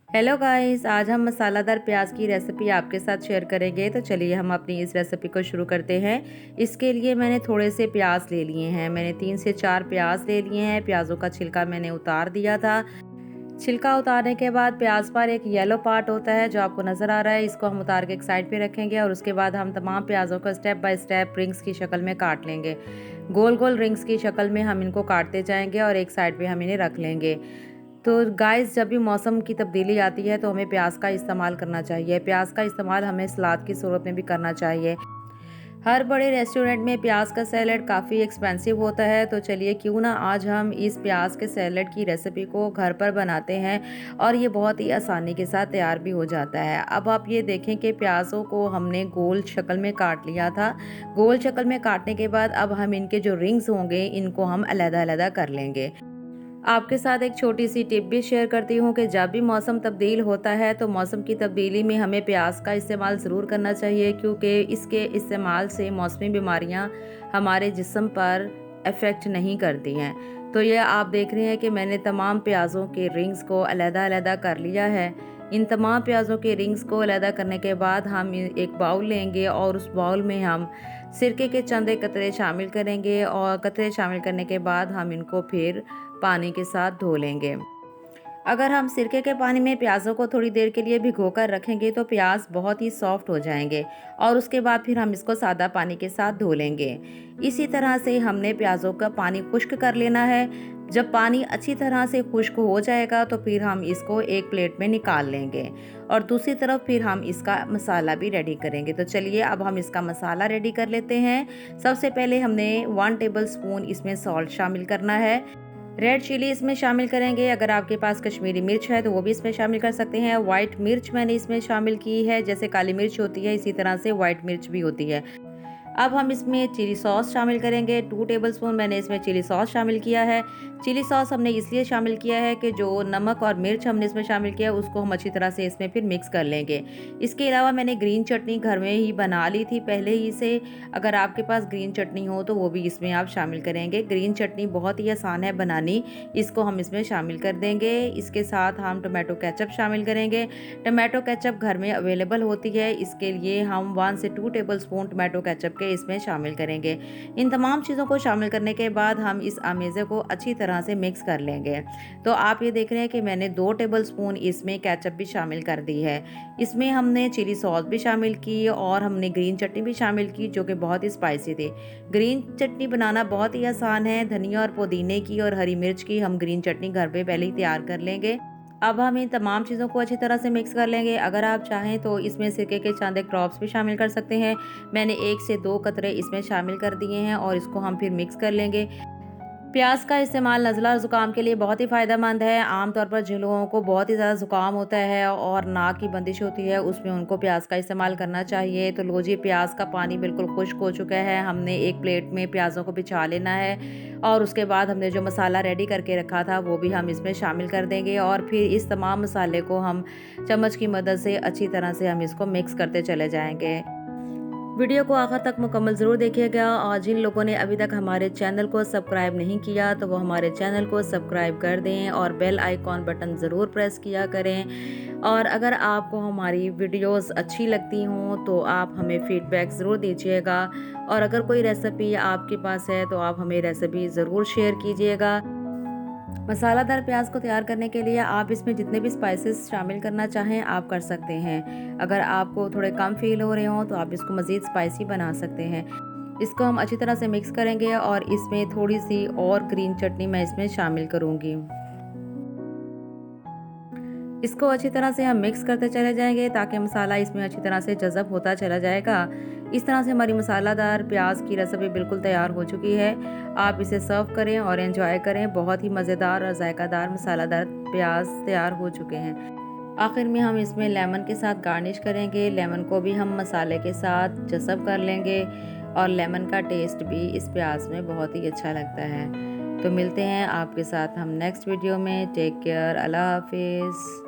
Hello guys, आज हम मसालादार प्याज की रेसिपी आपके साथ शेयर करेंगे। तो चलिए हम अपनी इस रेसिपी को शुरू करते हैं। इसके लिए मैंने थोड़े से प्याज ले लिए हैं। मैंने 3 से 4 प्याज ले लिए हैं। प्याज़ों का छिलका मैंने उतार दिया था। छिलका उतारने के बाद प्याज पर एक येलो पार्ट होता है जो आपको नज़र आ रहा है, इसको हम उतार के एक साइड पे रखेंगे और उसके बाद हम तमाम प्याज़ों को स्टेप बाय स्टेप रिंग्स की शक्ल में काट लेंगे। गोल गोल रिंग्स की शक्ल में हम इनको काटते जाएंगे और एक साइड पे हम इन्हें रख लेंगे। तो गाइस, जब भी मौसम की तब्दीली आती है तो हमें प्याज का इस्तेमाल करना चाहिए। प्याज का इस्तेमाल हमें सलाद की सूरत में भी करना चाहिए। हर बड़े रेस्टोरेंट में प्याज का सैलड काफ़ी एक्सपेंसिव होता है, तो चलिए क्यों ना आज हम इस प्याज के सैलड की रेसिपी को घर पर बनाते हैं और ये बहुत ही आसानी के साथ तैयार भी हो जाता है। अब आप ये देखें कि प्याज़ों को हमने गोल शक्ल में काट लिया था। गोल शक्ल में काटने के बाद अब हम इनके जो रिंग्स होंगे इनको हम अलग-अलग कर लेंगे। आपके साथ एक छोटी सी टिप भी शेयर करती हूँ कि जब भी मौसम तब्दील होता है तो मौसम की तब्दीली में हमें प्याज का इस्तेमाल ज़रूर करना चाहिए, क्योंकि इसके इस्तेमाल से मौसमी बीमारियाँ हमारे जिस्म पर इफ़ेक्ट नहीं करती हैं। तो ये आप देख रहे हैं कि मैंने तमाम प्याज़ों के रिंग्स को अलग-अलग कर लिया है। इन तमाम प्याज़ों के रिंग्स को अलग करने के बाद हम एक बाउल लेंगे और उस बाउल में हम सिरके के चंद कतरे शामिल करेंगे और कतरे शामिल करने के बाद हम इनको फिर पानी के साथ धो लेंगे। अगर हम सिरके के पानी में प्याज़ों को थोड़ी देर के लिए भिगोकर रखेंगे तो प्याज बहुत ही सॉफ्ट हो जाएंगे और उसके बाद फिर हम इसको सादा पानी के साथ धो लेंगे। इसी तरह से हमने प्याज़ों का पानी खुश्क कर लेना है। जब पानी अच्छी तरह से खुश्क हो जाएगा तो फिर हम इसको एक प्लेट में निकाल लेंगे और दूसरी तरफ फिर हम इसका मसाला भी रेडी करेंगे। तो चलिए अब हम इसका मसाला रेडी कर लेते हैं। सबसे पहले हमने 1 टेबल स्पून इसमें सॉल्ट शामिल करना है। रेड चिली इसमें शामिल करेंगे। अगर आपके पास कश्मीरी मिर्च है तो वो भी इसमें शामिल कर सकते हैं। वाइट मिर्च मैंने इसमें शामिल की है, जैसे काली मिर्च होती है इसी तरह से वाइट मिर्च भी होती है। अब हम इसमें चिली सॉस शामिल करेंगे। 2 टेबलस्पून मैंने इसमें चिली सॉस शामिल किया है। चिली सॉस हमने इसलिए शामिल किया है कि जो नमक और मिर्च हमने इसमें शामिल किया है उसको हम अच्छी तरह से इसमें फिर मिक्स कर लेंगे। इसके अलावा मैंने ग्रीन चटनी घर में ही बना ली थी पहले ही से। अगर आपके पास ग्रीन चटनी हो तो वो भी इसमें आप शामिल करेंगे। ग्रीन चटनी बहुत ही आसान है बनानी, इसको हम इसमें शामिल कर देंगे। इसके साथ हम टोमेटो केचप शामिल करेंगे। टोमेटो केचप घर में अवेलेबल होती है, इसके लिए हम 1 से 2 टेबलस्पून टोमेटो केचप के इसमें शामिल करेंगे। इन तमाम चीज़ों को शामिल करने के बाद हम इस अमेज़े को अच्छी तरह से मिक्स कर लेंगे। तो आप ये देख रहे हैं कि मैंने 2 टेबलस्पून इसमें केचप भी शामिल कर दी है। इसमें हमने चिली सॉस भी शामिल की और हमने ग्रीन चटनी भी शामिल की जो कि बहुत ही स्पाइसी थी। ग्रीन चटनी बनाना बहुत ही आसान है। धनिया और पुदीने की और हरी मिर्च की हम ग्रीन चटनी घर पे पहले ही तैयार कर लेंगे। अब हम इन तमाम चीज़ों को अच्छी तरह से मिक्स कर लेंगे। अगर आप चाहें तो इसमें सिरके के चंद ड्रॉप्स भी शामिल कर सकते हैं। मैंने 1 से 2 कतरे इसमें शामिल कर दिए हैं और इसको हम फिर मिक्स कर लेंगे। प्याज का इस्तेमाल नज़ला और ज़ुकाम के लिए बहुत ही फ़ायदेमंद है। आमतौर पर जिन लोगों को बहुत ही ज़्यादा ज़ुकाम होता है और नाक की बंदिश होती है उसमें उनको प्याज का इस्तेमाल करना चाहिए। तो लो जी, प्याज का पानी बिल्कुल खुश्क हो चुका है। हमने एक प्लेट में प्याज़ों को बिछा लेना है और उसके बाद हमने जो मसाला रेडी करके रखा था वो भी हम इसमें शामिल कर देंगे और फिर इस तमाम मसाले को हम चम्मच की मदद से अच्छी तरह से हम इसको मिक्स करते चले जाएंगे। वीडियो को आखिर तक मुकम्मल ज़रूर देखिएगा और जिन लोगों ने अभी तक हमारे चैनल को सब्सक्राइब नहीं किया तो वो हमारे चैनल को सब्सक्राइब कर दें और बेल आइकॉन बटन ज़रूर प्रेस किया करें। और अगर आपको हमारी वीडियोस अच्छी लगती हों तो आप हमें फीडबैक ज़रूर दीजिएगा और अगर कोई रेसिपी आपके पास है तो आप हमें रेसिपी ज़रूर शेयर कीजिएगा। मसालादार प्याज को तैयार करने के लिए आप इसमें जितने भी स्पाइसेस शामिल करना चाहें आप कर सकते हैं। अगर आपको थोड़े कम फील हो रहे हों तो आप इसको मज़ीद स्पाइसी बना सकते हैं। इसको हम अच्छी तरह से मिक्स करेंगे और इसमें थोड़ी सी और ग्रीन चटनी मैं इसमें शामिल करूँगी। इसको अच्छी तरह से हम मिक्स करते चले जाएंगे ताकि मसाला इसमें अच्छी तरह से जज़ब होता चला जाएगा। इस तरह से हमारी मसालादार प्याज की रेसिपी बिल्कुल तैयार हो चुकी है। आप इसे सर्व करें और एंजॉय करें। बहुत ही मज़ेदार और जायकादार मसालादार प्याज तैयार हो चुके हैं। आखिर में हम इसमें लेमन के साथ गार्निश करेंगे। लेमन को भी हम मसाले के साथ जज़ब कर लेंगे और लेमन का टेस्ट भी इस प्याज में बहुत ही अच्छा लगता है। तो मिलते हैं आपके साथ हम नेक्स्ट वीडियो में। टेक केयर, अल्लाह हाफिज़।